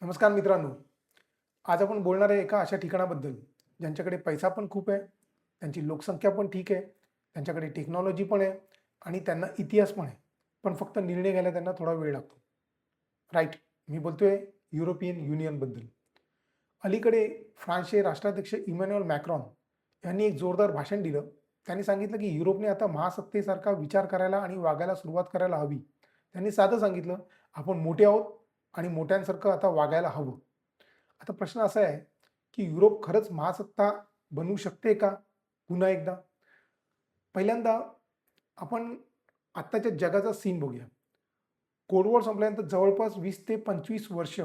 नमस्कार मित्रांनो. आज आपण बोलणार आहे एका अशा ठिकाणाबद्दल ज्यांच्याकडे पैसा पण खूप आहे, त्यांची लोकसंख्या पण ठीक आहे, त्यांच्याकडे टेक्नॉलॉजी पण आहे आणि त्यांना इतिहास पण आहे. पण फक्त निर्णय घ्यायला त्यांना थोडा वेळ लागतो. राईट, मी बोलतोय युरोपियन युनियनबद्दल. अलीकडे फ्रान्सचे राष्ट्राध्यक्ष इमॅन्युअल मॅक्रॉन यांनी एक जोरदार भाषण दिलं. त्यांनी सांगितलं की युरोपने आता महासत्तेसारखा विचार करायला आणि वागायला सुरुवात करायला हवी. त्यांनी साधं सांगितलं, आपण मोठे आहोत आणि मोठ्यांसारखं आता वागायला हवं. आता प्रश्न असा आहे की युरोप खरंच महासत्ता बनवू शकते का पुन्हा एकदा? पहिल्यांदा आपण आत्ताच्या जगाचा सीन बघूया. कोल्ड वॉर संपल्यानंतर जवळपास 20 ते 25 वर्ष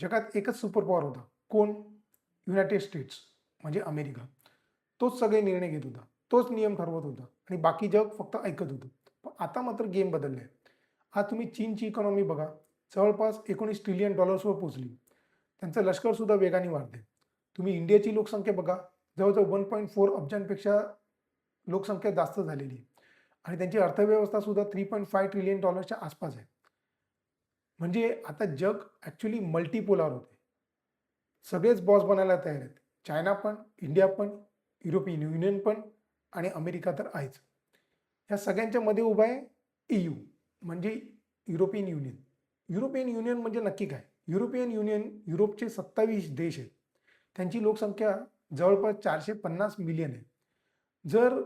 जगात एकच सुपर पॉवर होता. कोण? युनायटेड स्टेट्स म्हणजे अमेरिका. तोच सगळे निर्णय घेत होता. तोच नियम ठरवत होता आणि बाकी जग फक्त ऐकत होतं. पण आता मात्र गेम बदलले आहे. आज तुम्ही चीनची इकॉनॉमी बघा. जवळपास $19 ट्रिलियन वर पोहोचली. त्यांचं लष्करसुद्धा वेगाने वाढते. तुम्ही इंडियाची लोकसंख्या बघा. जवळजवळ 1.4 अब्जांपेक्षा लोकसंख्या जास्त झालेली आहे आणि त्यांची अर्थव्यवस्था सुद्धा $3.5 ट्रिलियन आसपास आहे. म्हणजे आता जग ॲक्च्युअली मल्टीपोलार होते. सगळेच बॉस बनायला तयार आहेत. चायना पण, इंडिया पण, युरोपियन युनियन पण आणि अमेरिका तर आहेच. ह्या सगळ्यांच्या मध्ये उभा आहे EU म्हणजे युरोपियन युनियन. युरोपियन युनियन म्हणजे नक्की काय? युरोपियन युनियन युरोपचे 27 देश आहेत. त्यांची लोकसंख्या जवळपास 450 मिलियन आहे. जर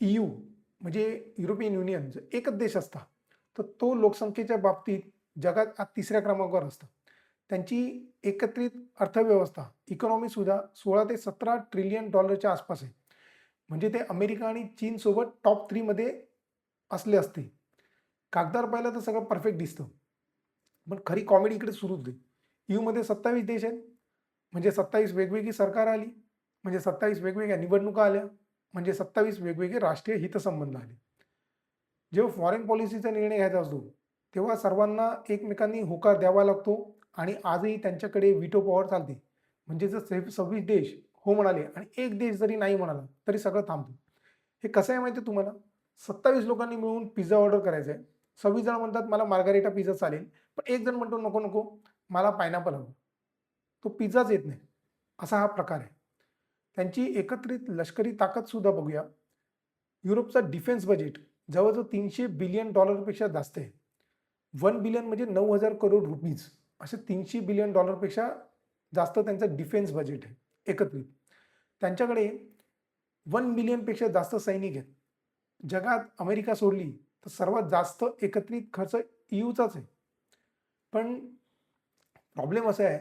EU म्हणजे युरोपियन युनियन जर एकच देश असता, तर तो लोकसंख्येच्या बाबतीत जगात आज तिसऱ्या क्रमांकावर असतं. त्यांची एकत्रित अर्थव्यवस्था, इकॉनॉमी सुद्धा 16 ते 17 ट्रिलियन डॉलरच्या आसपास आहे. म्हणजे ते अमेरिका आणि चीनसोबत टॉप 3 मध्ये असले असते. कागदावर पाहिलं तर सगळं परफेक्ट दिसतं. पण खरी कॉमेडी इकडे सुरू होते. यूमध्ये 27 देश आहेत, म्हणजे 27 वेगवेगळी सरकार आली, म्हणजे 27 वेगवेगळ्या निवडणुका आल्या, म्हणजे 27 वेगवेगळे राष्ट्रीय हितसंबंध आले. जेव्हा फॉरेन पॉलिसीचा निर्णय घ्यायचा असतो, तेव्हा सर्वांना एकमेकांनी होकार द्यावा लागतो आणि आजही त्यांच्याकडे व्हीटो पॉवर चालते. म्हणजे जर 26 देश हो म्हणाले आणि एक देश जरी नाही म्हणाला, तरी सगळं थांबतं. हे कसं आहे माहिती आहे तुम्हाला? 27 लोकांनी मिळून पिझ्झा ऑर्डर करायचा आहे. 26 जण म्हणतात मला मार्गारिटा पिझ्झा चालेल, पण एक जण म्हणतो नको नको मला पायनॅपल हवं. तो पिझ्झाच येत नाही. असा हा प्रकार आहे. त्यांची एकत्रित लष्करी ताकद सुद्धा बघूया. युरोपचा डिफेन्स बजेट जवळजवळ $300 बिलियन जास्त आहे. 1 बिलियन म्हणजे 9,000 करोड रुपीज. असे $300 बिलियन जास्त त्यांचं डिफेन्स बजेट आहे एकत्रित. त्यांच्याकडे 1 बिलियनपेक्षा जास्त सैनिक आहेत. जगात अमेरिका सोडली तर सर्वात जास्त एकत्रित खर्च EUचाच आहे. पण प्रॉब्लेम असा आहे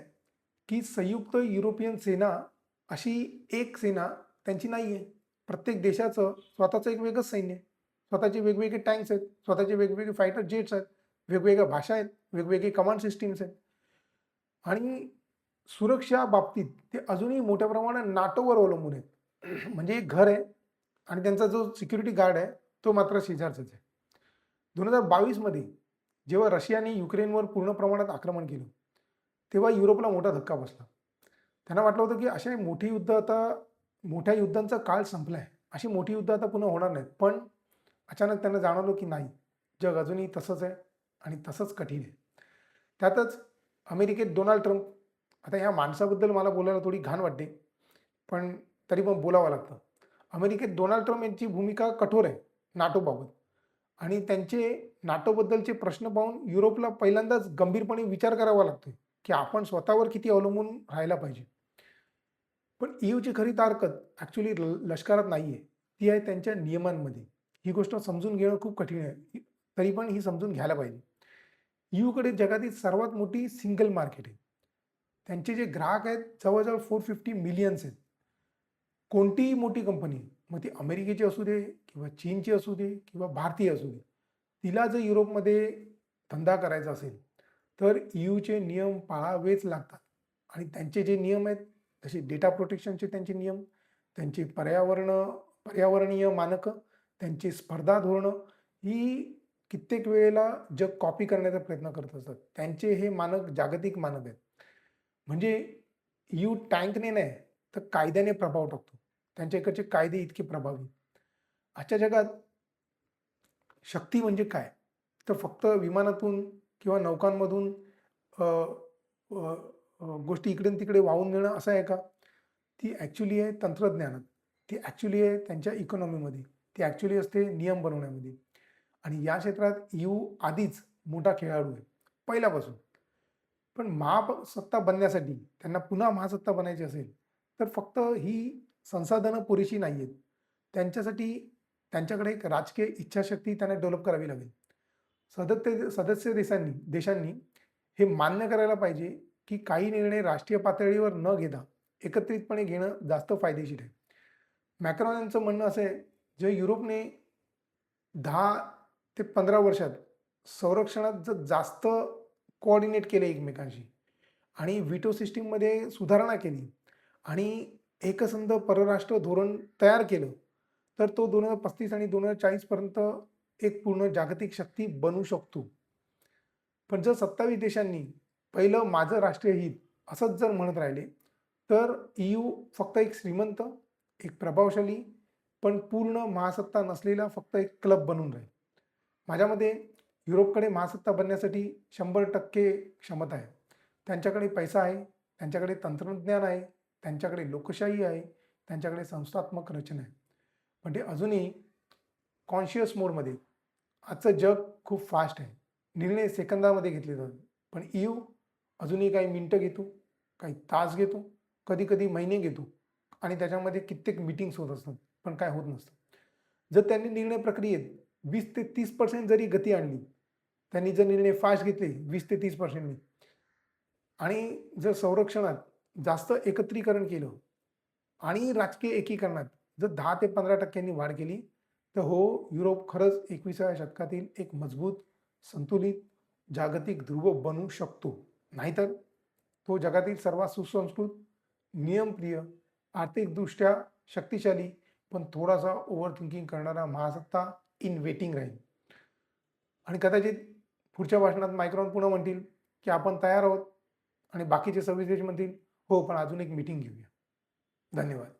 की संयुक्त युरोपियन सेना अशी एक सेना त्यांची नाही आहे. प्रत्येक देशाचं स्वतःचं एक वेगळंच सैन्य आहे. स्वतःचे वेगवेगळे टँक्स आहेत, स्वतःचे वेगवेगळे फायटर जेट्स आहेत, वेगवेगळ्या भाषा आहेत, वेगवेगळे कमांड सिस्टीम्स आहेत आणि सुरक्षा बाबतीत ते अजूनही मोठ्या प्रमाणात नाटोवर अवलंबून आहेत. म्हणजे एक घर आहे आणि त्यांचा जो सिक्युरिटी गार्ड आहे, तो मात्र शेजारचाच आहे. 2022 मध्ये जेव्हा रशियाने युक्रेनवर पूर्ण प्रमाणात आक्रमण केलं, तेव्हा युरोपला मोठा धक्का बसला. त्यांना वाटलं होतं की असे मोठी युद्ध आता मोठ्या युद्धांचा काळ संपलाय. अशी मोठी युद्ध आता पुन्हा होणार नाहीत. पण अचानक त्यांना जाणवलं की नाही, जग अजूनही तसंच आहे आणि तसंच कठीण आहे. त्यातच अमेरिकेत डोनाल्ड ट्रम्प, आता ह्या माणसाबद्दल मला बोलायला थोडी घाण वाटते, पण तरी पण बोलावं लागतं. अमेरिकेत डोनाल्ड ट्रम्प यांची भूमिका कठोर आहे नाटोबाबत आणि त्यांचे नाटोबद्दलचे प्रश्न पाहून युरोपला पहिल्यांदाच गंभीरपणे विचार करावा लागतोय, की आपण स्वतःवर किती अवलंबून राहायला पाहिजे. पण EUची खरी ताकद ॲक्च्युअली लष्करात नाही आहे. ती आहे त्यांच्या नियमांमध्ये. ही गोष्ट समजून घेणं खूप कठीण आहे. तरी पण ही समजून घ्यायला पाहिजे. EUकडे जगातील सर्वात मोठी सिंगल मार्केट आहे. त्यांचे जे ग्राहक आहेत जवळ-जवळ 450 मिलियन्स आहेत. कोणतीही मोठी कंपनी, मग ती अमेरिकेची असू दे किंवा चीनची असू दे किंवा भारतीय असू दे, तिला जर युरोपमध्ये धंदा करायचा असेल, तर EUचे नियम पाळावेच लागतात आणि त्यांचे जे नियम आहेत, जसे डेटा प्रोटेक्शनचे त्यांचे नियम, त्यांची पर्यावरणीय मानकं, त्यांची स्पर्धा धोरणं, ही कित्येक वेळेला जग कॉपी करण्याचा प्रयत्न करत असतात. त्यांचे हे मानक जागतिक मानक आहेत. म्हणजे EU टँकने नाही, तर कायद्याने प्रभाव टाकतो. त्यांच्या इकडचे कायदे इतके प्रभावी. आजच्या जगात शक्ती म्हणजे काय? तर फक्त विमानातून किंवा नौकांमधून अ, अ, गोष्टी इकडे आणि तिकडे वाहून नेणं असं आहे का? ती ॲक्च्युली आहे तंत्रज्ञानात, ती ॲक्च्युली आहे त्यांच्या इकॉनॉमीमध्ये, ती ॲक्च्युली असते नियम बनवण्यामध्ये. आणि या क्षेत्रात EU आधीच मोठा खेळाडू आहे पहिल्यापासून. पण महासत्ता बनण्यासाठी त्यांना पुन्हा महासत्ता बनायची असेल, तर फक्त ही संसाधनं पुरेशी नाही आहेत. त्यांच्यासाठी त्यांच्याकडे एक राजकीय इच्छाशक्ती त्यांना डेव्हलप करावी लागेल. सदस्य देशांनी हे मान्य करायला पाहिजे, की काही निर्णय राष्ट्रीय पातळीवर न घेता एकत्रितपणे घेणं जास्त फायदेशीर आहे. मॅक्रॉन यांचं म्हणणं असं आहे, जे युरोपने 10 ते 15 वर्षात संरक्षणात जर जास्त कोऑर्डिनेट केले एकमेकांशी आणि व्हीटो सिस्टीममध्ये सुधारणा केली आणि एकसंध परराष्ट्र धोरण तयार केलं, तर तो 2035 आणि 2040 पर्यंत एक पूर्ण जागतिक शक्ती बनू शकतो. पण जर 27 देशांनी पहिलं माझं राष्ट्रीय हित असंच जर म्हणत राहिले, तर EU फक्त एक श्रीमंत, एक प्रभावशाली, पण पूर्ण महासत्ता नसलेला फक्त एक क्लब बनून राहील. माझ्या मते युरोपकडे महासत्ता बनण्यासाठी 100% क्षमता आहे. त्यांच्याकडे पैसा आहे, त्यांच्याकडे तंत्रज्ञान आहे, त्यांच्याकडे लोकशाही आहे, त्यांच्याकडे संस्थात्मक रचना आहे. पण ते अजूनही कॉन्शियस मोडमध्ये. आजचं जग खूप फास्ट आहे. निर्णय सेकंदामध्ये घेतले जातात. पण EU अजूनही काही मिनिटं घेतो, काही तास घेतो, कधी-कधी महिने घेतो आणि त्याच्यामध्ये कित्येक मीटिंग्स होत असतात, पण काय होत नसतं. जर त्यांनी निर्णय प्रक्रियेत 20 ते 30% जरी गती आणली, त्यांनी जर निर्णय फास्ट घेतले 20 ते 30%नी आणि जर संरक्षणात जास्त एकत्रीकरण केलं आणि राजकीय एकीकरणात जर 10 ते 15% वाढ केली, तर हो, युरोप खरंच 21व्या शतकातील एक मजबूत, संतुलित जागतिक ध्रुव बनू शकतो. नाहीतर तो जगातील सर्वात सुसंस्कृत, नियमप्रिय, आर्थिकदृष्ट्या शक्तिशाली, पण थोडासा ओव्हर थिंकिंग करणारा महासत्ता इन वेटिंग राहील. आणि कदाचित पुढच्या भाषणात मायक्रॉन पुन्हा म्हणतील, की आपण तयार आहोत आणि बाकीचे 26 देश म्हणतील, हो, पण अजून एक मीटिंग घेऊया. धन्यवाद.